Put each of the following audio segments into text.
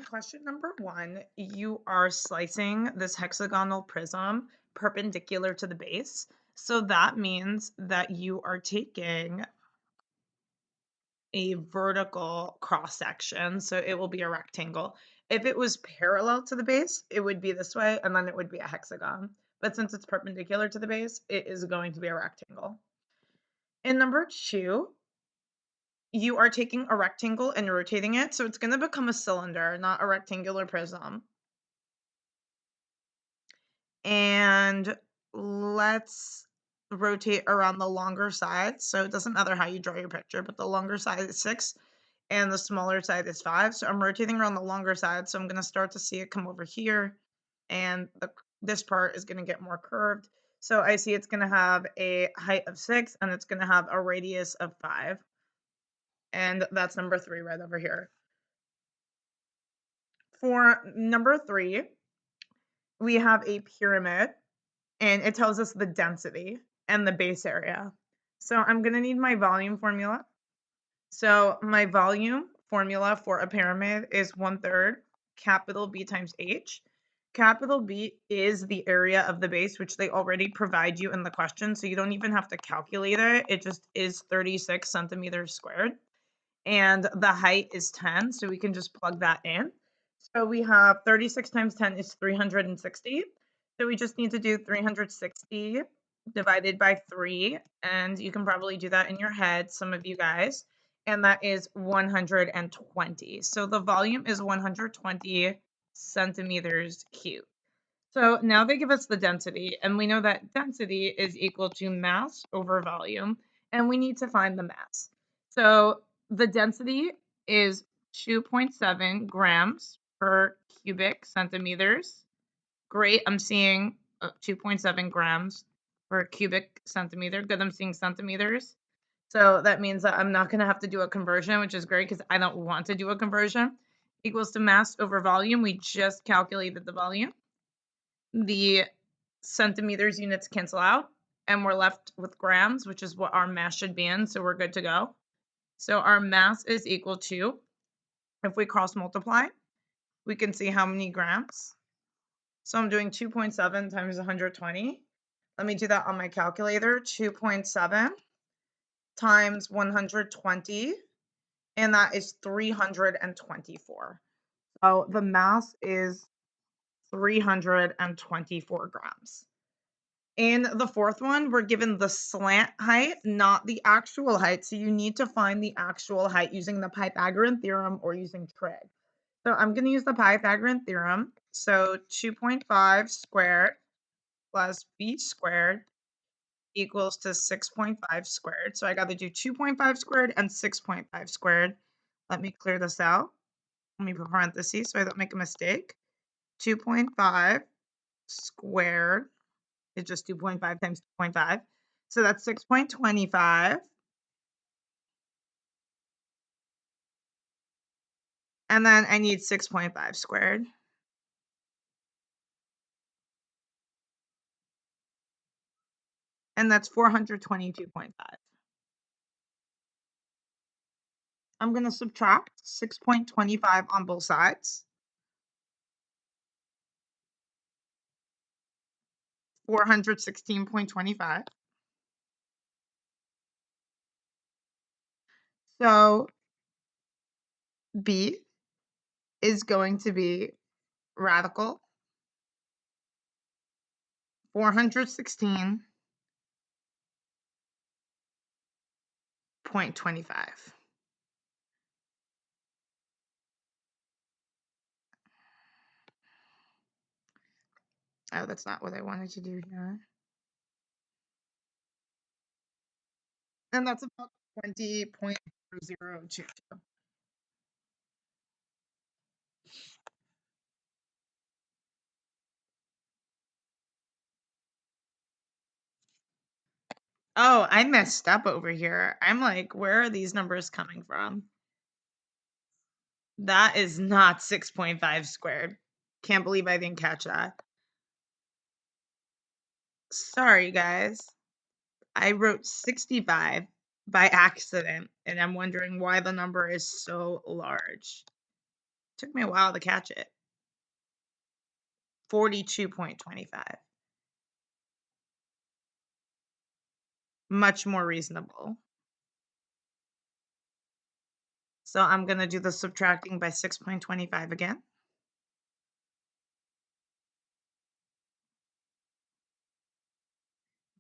question number 1, you are slicing this hexagonal prism perpendicular to the base. So that means that you are taking a vertical cross section. So it will be a rectangle. If it was parallel to the base, it would be this way and then it would be a hexagon. But since it's perpendicular to the base, it is going to be a rectangle. In number 2, you are taking a rectangle and rotating it. So it's going to become a cylinder, not a rectangular prism. And let's rotate around the longer side. So it doesn't matter how you draw your picture, but the longer side is 6 and the smaller side is 5. So I'm rotating around the longer side. So I'm going to start to see it come over here and this part is going to get more curved. So I see it's going to have a height of 6 and it's going to have a radius of 5. And that's number 3 right over here. For number 3, we have a pyramid and it tells us the density and the base area. So I'm going to need my volume formula. So my volume formula for a pyramid is 1/3 capital B times H. Capital B is the area of the base, which they already provide you in the question. So you don't even have to calculate it. It just is 36 centimeters squared. And the height is 10. So we can just plug that in. So we have 36 times 10 is 360. So we just need to do 360 divided by 3. And you can probably do that in your head, some of you guys. And that is 120. So the volume is 120 centimeters cubed. So now they give us the density, and we know that density is equal to mass over volume, and we need to find the mass. So the density is 2.7 grams per cubic centimeters. Great, I'm seeing 2.7 grams per cubic centimeter. Good, I'm seeing centimeters. So that means that I'm not going to have to do a conversion, which is great because I don't want to do a conversion. Equals to mass over volume. We just calculated the volume. The centimeters units cancel out, and we're left with grams, which is what our mass should be in, so we're good to go. So our mass is equal to, if we cross multiply, we can see how many grams. So I'm doing 2.7 times 120. Let me do that on my calculator. 2.7 times 120, and that is 324. So the mass is 324 grams. In the fourth one, we're given the slant height, not the actual height. So you need to find the actual height using the Pythagorean theorem or using trig. So I'm going to use the Pythagorean theorem. So 2.5 squared plus b squared equals to 6.5 squared. So I got to do 2.5 squared and 6.5 squared. Let me clear this out. Let me put parentheses so I don't make a mistake. 2.5 squared is just 2.5 times 2.5. So that's 6.25. And then I need 6.5 squared. And that's 422.5. I'm going to subtract 6.25 on both sides. 416.25. So B is going to be radical 416.25. Oh, that's not what I wanted to do here. And that's about 20.022. Oh, I messed up over here. I'm like, where are these numbers coming from? That is not 6.5 squared. Can't believe I didn't catch that. Sorry, guys. I wrote 65 by accident, and I'm wondering why the number is so large. Took me a while to catch it. 42.25. Much more reasonable. So I'm going to do the subtracting by 6.25 again.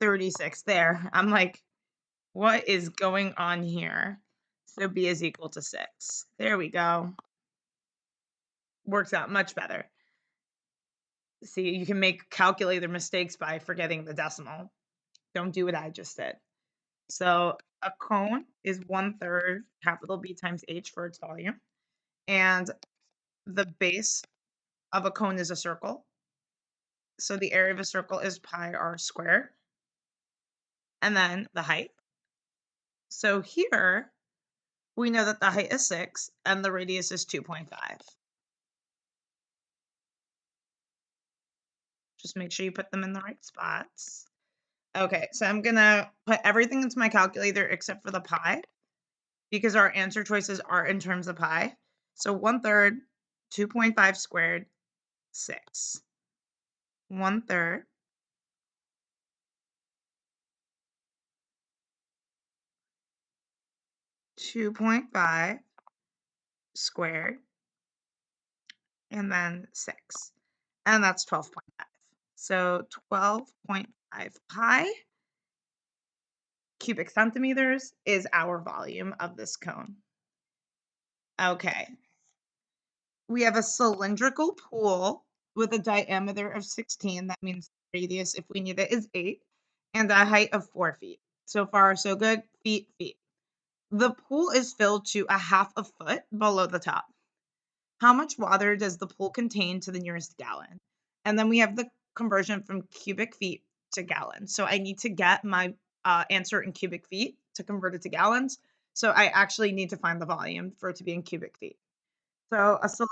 36 there. I'm like, what is going on here? So b is equal to 6. There we go. Works out much better. See, you can make calculator mistakes by forgetting the decimal. Don't do what I just did. So a cone is 1/3 capital B times H for its volume. And the base of a cone is a circle. So the area of a circle is pi r squared. And then the height. So here we know that the height is 6 and the radius is 2.5. Just make sure you put them in the right spots. Okay, so I'm gonna put everything into my calculator except for the pi because our answer choices are in terms of pi. So 1/3, 2.5 squared, 6. 1/3, 2.5 squared, and then 6. And that's 12.5. So 12.5 pi cubic centimeters is our volume of this cone. Okay. We have a cylindrical pool with a diameter of 16. That means the radius, if we need it, is 8, and a height of 4 feet. So far, so good. Feet, feet. The pool is filled to a half a foot below the top. How much water does the pool contain to the nearest gallon? And then we have the conversion from cubic feet to gallons. So I need to get my answer in cubic feet to convert it to gallons. So I actually need to find the volume for it to be in cubic feet. So a cylinder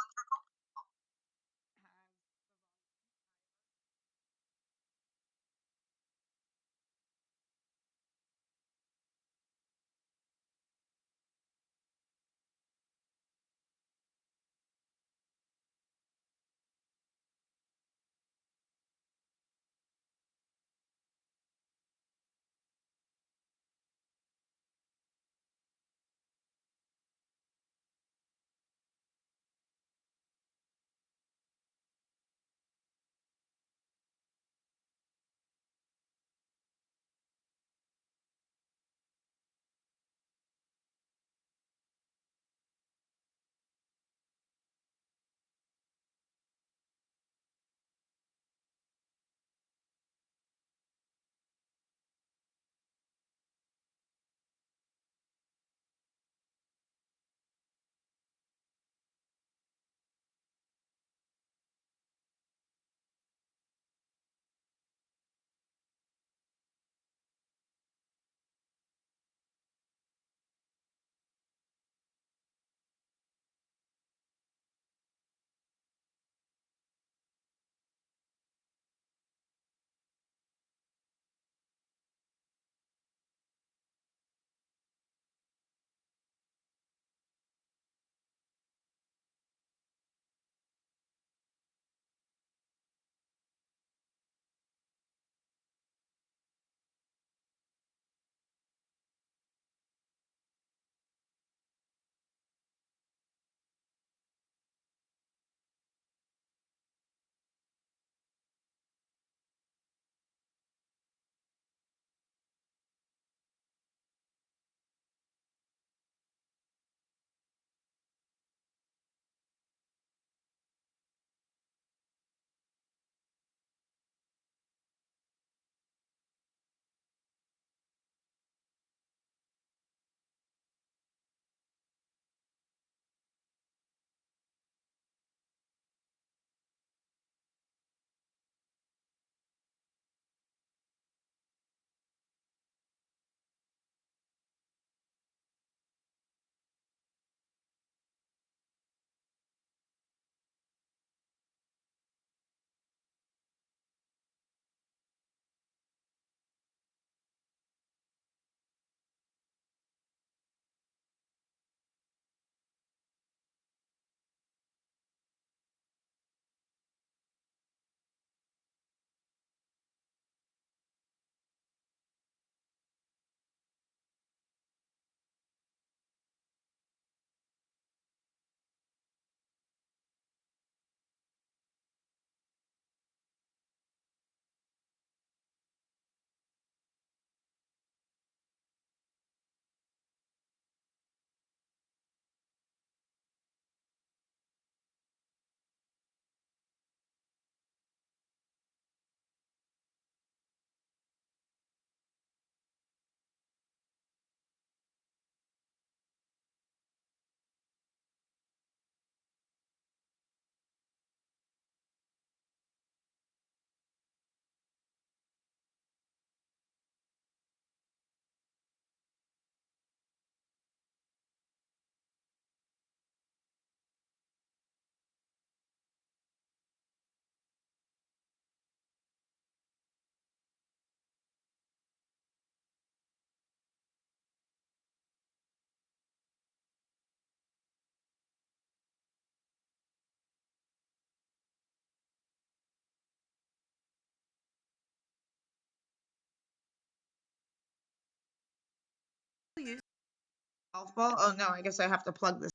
Golf ball? Oh no, I guess I have to plug this.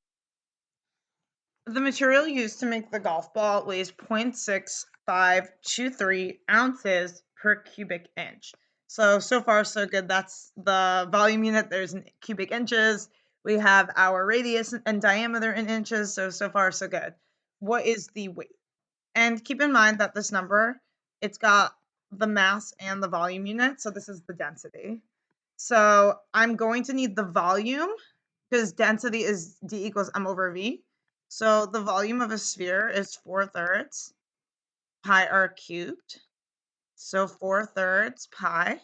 The material used to make the golf ball weighs 0.6523 ounces per cubic inch. So far so good. That's the volume unit. There's in cubic inches. We have our radius and diameter in inches. So far so good. What is the weight? And keep in mind that this number, it's got the mass and the volume unit. So this is the density. So I'm going to need the volume because density is D equals M over V. So the volume of a sphere is 4/3 pi r cubed. So 4/3 pi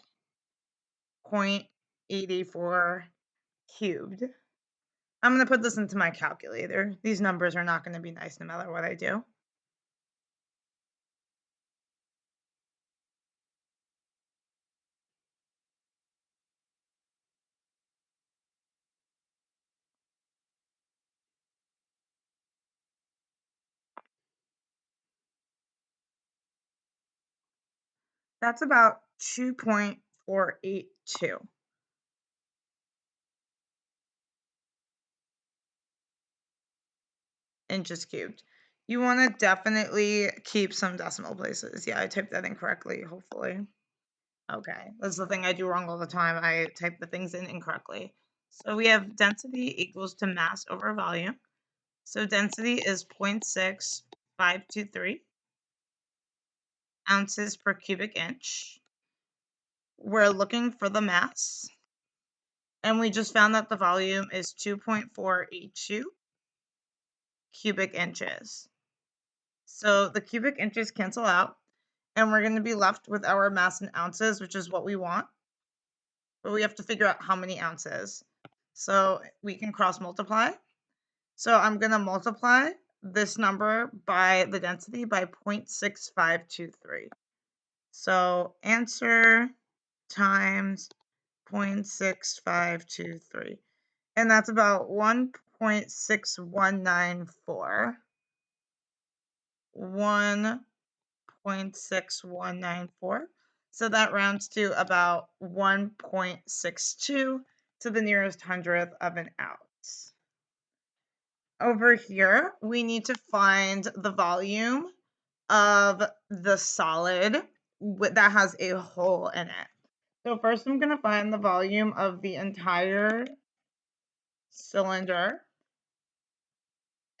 0.84 cubed. I'm going to put this into my calculator. These numbers are not going to be nice no matter what I do. That's about 2.482 inches cubed. You want to definitely keep some decimal places. Yeah, I typed that incorrectly, hopefully. Okay, that's the thing I do wrong all the time. I type the things in incorrectly. So we have density equals to mass over volume. So density is 0.6523 ounces per cubic inch. We're looking for the mass. And we just found that the volume is 2.482 cubic inches. So the cubic inches cancel out, and we're going to be left with our mass in ounces, which is what we want. But we have to figure out how many ounces. So we can cross multiply. So I'm going to multiply this number by the density by 0.6523. So answer times 0.6523. And that's about 1.6194. 1.6194. So that rounds to about 1.62 to the nearest hundredth of an ounce. Over here, we need to find the volume of the solid that has a hole in it. So first I'm going to find the volume of the entire cylinder.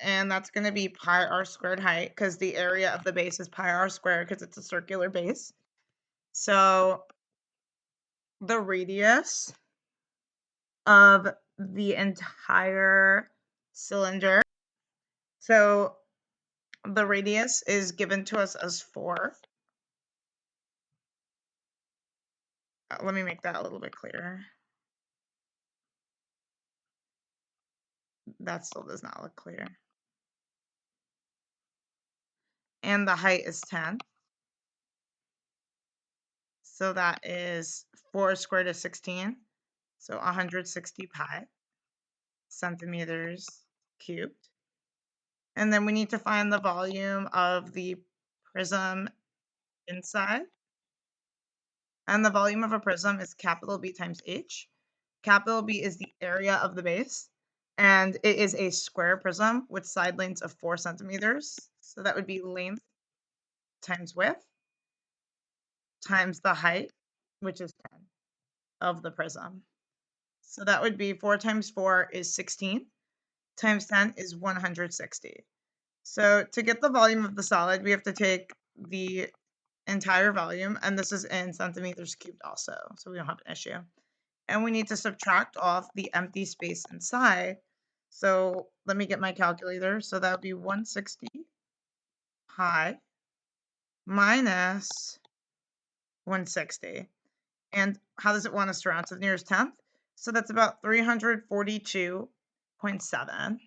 And that's going to be pi r squared height because the area of the base is pi r squared because it's a circular base. So the radius of the entire cylinder. So the radius is given to us as 4. Let me make that a little bit clearer. That still does not look clear. And the height is 10. So that is 4 squared is 16. So 160 pi centimeters cubed. And then we need to find the volume of the prism inside. And the volume of a prism is capital B times H. Capital B is the area of the base. And it is a square prism with side lengths of 4 centimeters. So that would be length times width times the height, which is 10 of the prism. So that would be 4 times 4 is 16 times 10 is 160. So to get the volume of the solid, we have to take the entire volume, and this is in centimeters cubed also, so we don't have an issue. And we need to subtract off the empty space inside. So let me get my calculator. So that would be 160 pi minus 160. And how does it want us to round to the nearest tenth? So that's about 342.7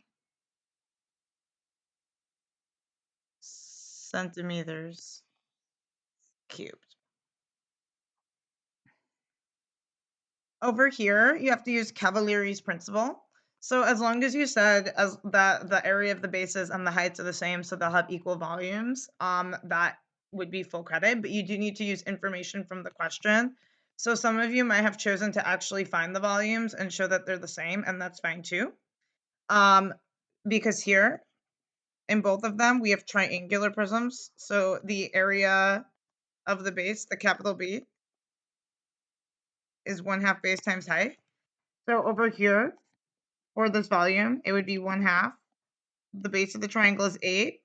centimeters cubed. Over here, you have to use Cavalieri's principle. So as long as you said as that the area of the bases and the heights are the same, so they'll have equal volumes, that would be full credit. But you do need to use information from the question So some of you might have chosen to actually find the volumes and show that they're the same, and that's fine too. Um, because here in both of them, we have triangular prisms. So the area of the base, the capital B, is 1/2 base times height. So over here, for this volume, it would be 1/2. The base of the triangle is 8.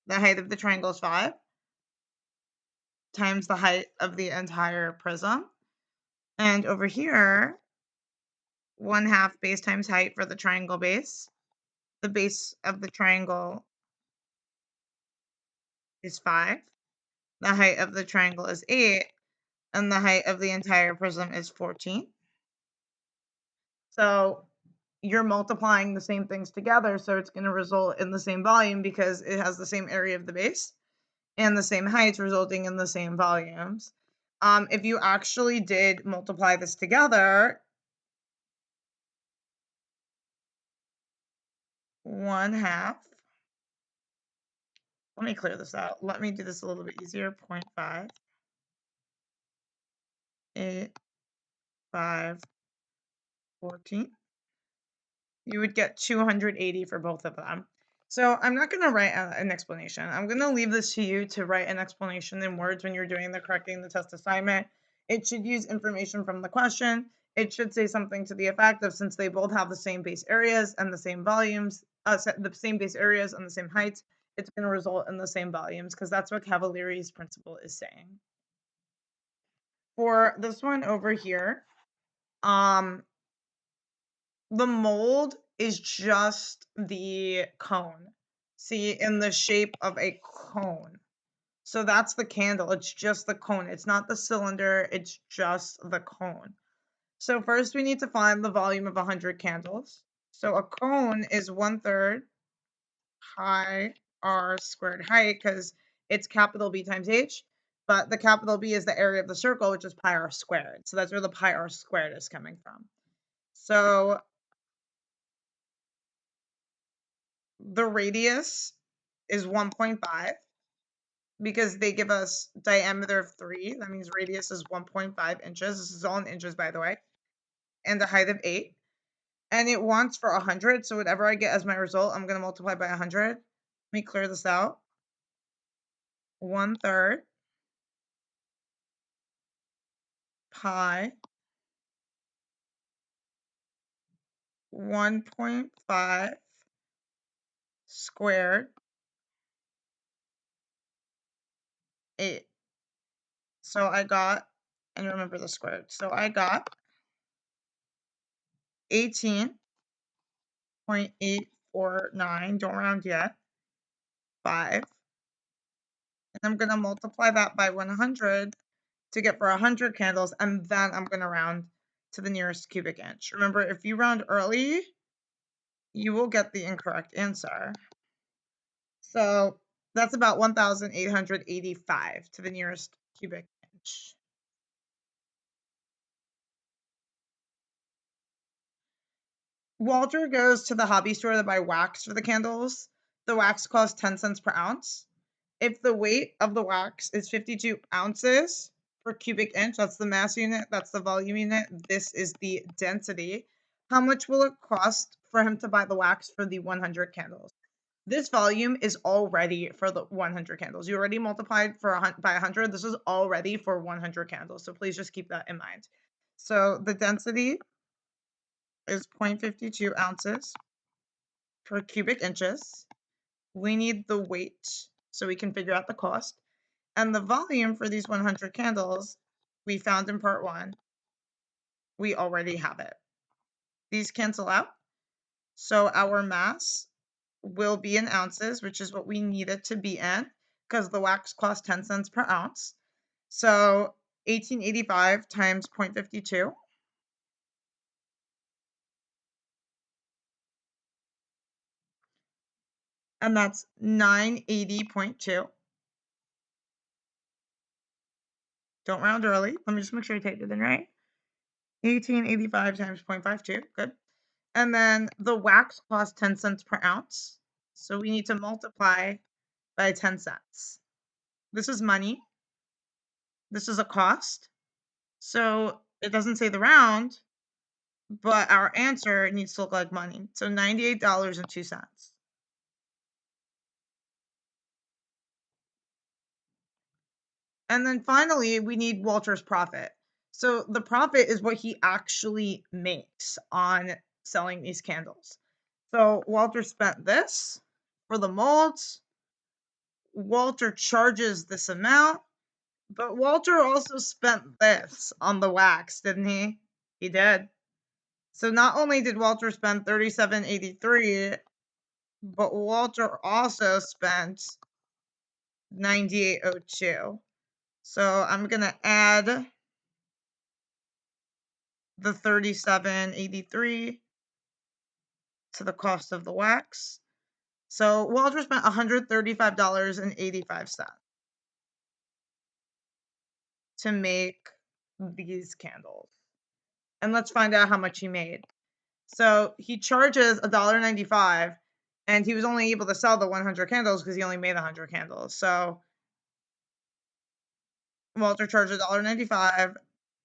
The height of the triangle is 5 times the height of the entire prism. And over here, 1/2 base times height for the triangle base. The base of the triangle is 5. The height of the triangle is 8. And the height of the entire prism is 14. So you're multiplying the same things together, so it's going to result in the same volume because it has the same area of the base and the same heights, resulting in the same volumes. If you actually did multiply this together, 1/2. Let me clear this out. Let me do this a little bit easier. 0.5, 8, 5, 14. You would get 280 for both of them. So I'm not going to write an explanation. I'm going to leave this to you to write an explanation in words when you're doing the correcting the test assignment. It should use information from the question. It should say something to the effect of, since they both have the same base areas and the same volumes, the same base areas and the same heights, it's going to result in the same volumes, because that's what Cavalieri's principle is saying. For this one over here, the mold is just the cone. See, in the shape of a cone. So that's the candle. It's just the cone. It's not the cylinder. It's just the cone. So first we need to find the volume of 100 candles. So a cone is 1/3 pi r squared height, because it's capital B times h. But the capital B is the area of the circle, which is pi r squared. So that's where the pi r squared is coming from. So the radius is 1.5 because they give us diameter of 3. That means radius is 1.5 inches. This is all in inches, by the way. And the height of 8. And it wants for 100. So whatever I get as my result, I'm going to multiply by 100. Let me clear this out. 1/3 pi 1.5 squared 8. So I got, and remember the squared. So I got 18.849, don't round yet, 5. And I'm going to multiply that by 100 to get for 100 candles, and then I'm going to round to the nearest cubic inch. Remember, if you round early, you will get the incorrect answer. So that's about 1,885 to the nearest cubic inch. Walter goes to the hobby store to buy wax for the candles. The wax costs 10 cents per ounce. If the weight of the wax is 52 ounces per cubic inch, that's the mass unit, that's the volume unit, this is the density, how much will it cost for him to buy the wax for the 100 candles? This volume is already for the 100 candles. You already multiplied by 100. This is already for 100 candles. So please just keep that in mind. So the density is 0.52 ounces per cubic inches. We need the weight so we can figure out the cost. And the volume for these 100 candles we found in part 1. We already have it. These cancel out. So our mass will be in ounces, which is what we need it to be in, because the wax costs 10 cents per ounce. So 1885 times 0.52. And that's 980.2. Don't round early. Let me just make sure I typed it in right. 1885 times 0.52. Good. And then the wax costs 10 cents per ounce. So we need to multiply by 10 cents. This is money. This is a cost. So it doesn't say the round, but our answer needs to look like money. So $98.02. And then finally, we need Walter's profit. So the profit is what he actually makes on selling these candles. So Walter spent this for the molds. Walter charges this amount, but Walter also spent this on the wax, didn't he? He did. So not only did Walter spend $37.83, but Walter also spent $98.02. So I'm gonna add the $37.83 to the cost of the wax. So Walter spent $135.85 to make these candles. And let's find out how much he made. So he charges $1.95, and he was only able to sell the 100 candles because he only made 100 candles. So Walter charged $1.95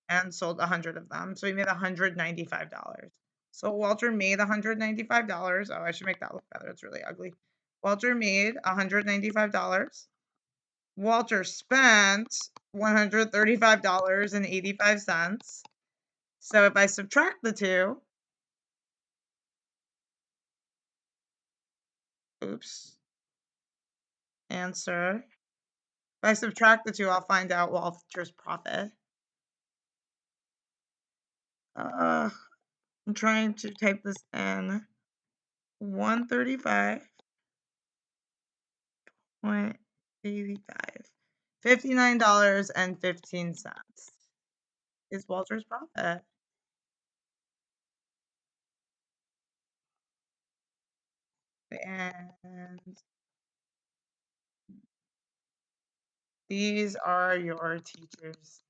and sold 100 of them. So he made $195. So Walter made $195. Oh, I should make that look better. It's really ugly. Walter made $195. Walter spent $135.85. So if I subtract the two, oops, answer. If I subtract the two, I'll find out Walter's profit. I'm trying to type this in. 135.85. $59.15 is Walter's profit. And these are your teachers.